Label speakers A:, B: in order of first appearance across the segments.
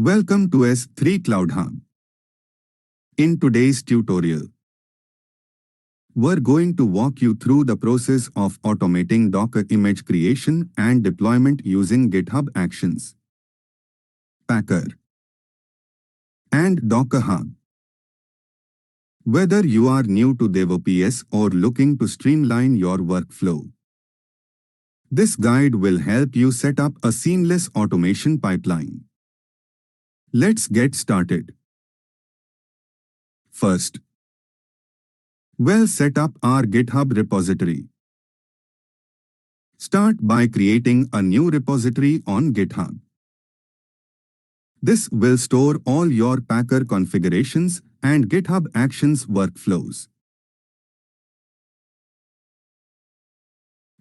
A: Welcome to S3 Cloud Hub. In today's tutorial, we're going to walk you through the process of automating Docker image creation and deployment using GitHub Actions, Packer, and Docker Hub. Whether you are new to DevOps or looking to streamline your workflow, this guide will help you set up a seamless automation pipeline. Let's get started. First, we'll set up our GitHub repository. Start by creating a new repository on GitHub. This will store all your Packer configurations and GitHub Actions workflows.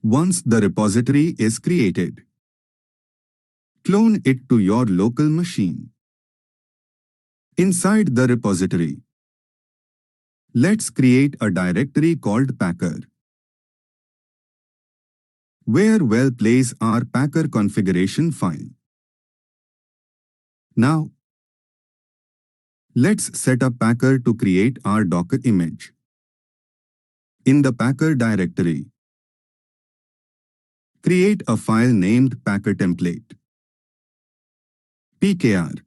A: Once the repository is created, clone it to your local machine. Inside the repository, let's create a directory called Packer, where we'll place our Packer configuration file. Now, let's set up Packer to create our Docker image. In the Packer directory, create a file named Packer template, pkr,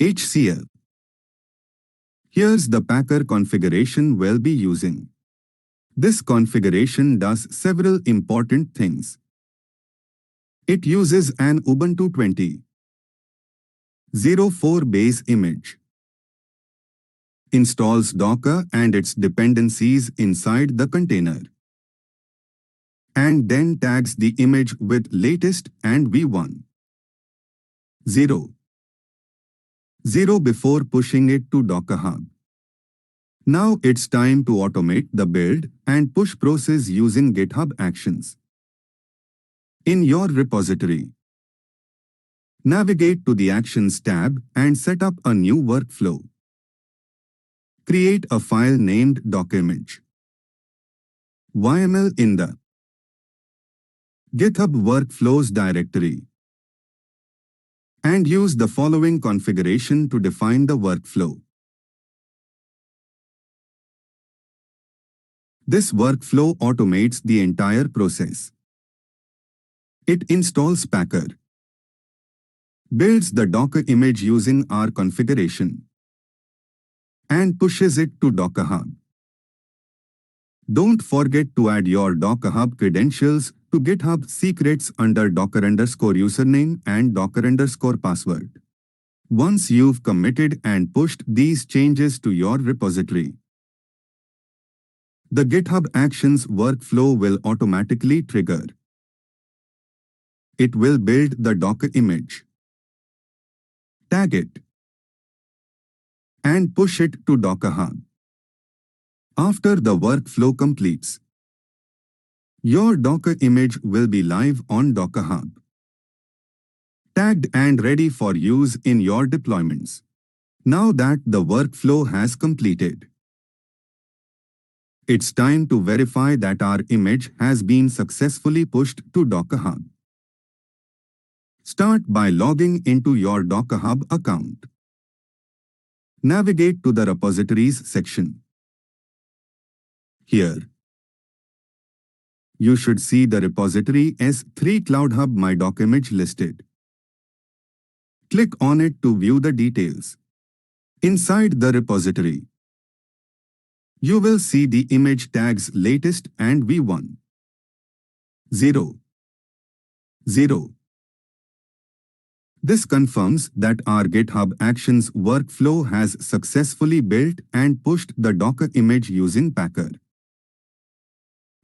A: HCL. Here's the Packer configuration we'll be using. This configuration does several important things. It uses an Ubuntu 20.04 base image, installs Docker and its dependencies inside the container, and then tags the image with latest and v1.0.0 before pushing it to Docker Hub. Now it's time to automate the build and push process using GitHub Actions. In your repository, navigate to the Actions tab and set up a new workflow. Create a file named docimage YML in the GitHub Workflows directory, and use the following configuration to define the workflow. This workflow automates the entire process. It installs Packer, builds the Docker image using our configuration, and pushes it to Docker Hub. Don't forget to add your Docker Hub credentials to GitHub secrets under docker_username and docker_password. Once you've committed and pushed these changes to your repository, the GitHub Actions workflow will automatically trigger. It will build the Docker image, tag it, and push it to Docker Hub. After the workflow completes, your Docker image will be live on Docker Hub, tagged and ready for use in your deployments. Now that the workflow has completed, it's time to verify that our image has been successfully pushed to Docker Hub. Start by logging into your Docker Hub account. Navigate to the Repositories section. Here, you should see the repository S3 Cloud Hub My Doc image listed. Click on it to view the details. Inside the repository, you will see the image tags latest and v1.0.0. This confirms that our GitHub Actions workflow has successfully built and pushed the Docker image using Packer.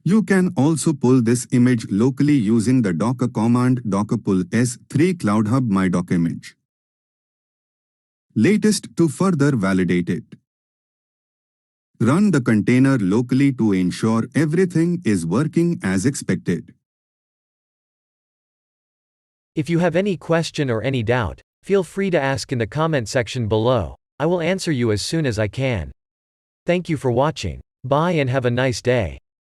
A: You can also pull this image locally using the Docker command docker pull S3 Cloud Hub My Doc image latest to further validate it. Run the container locally to ensure everything is working as expected.
B: If you have any question or any doubt, feel free to ask in the comment section below. I will answer you as soon as I can. Thank you for watching. Bye and have a nice day.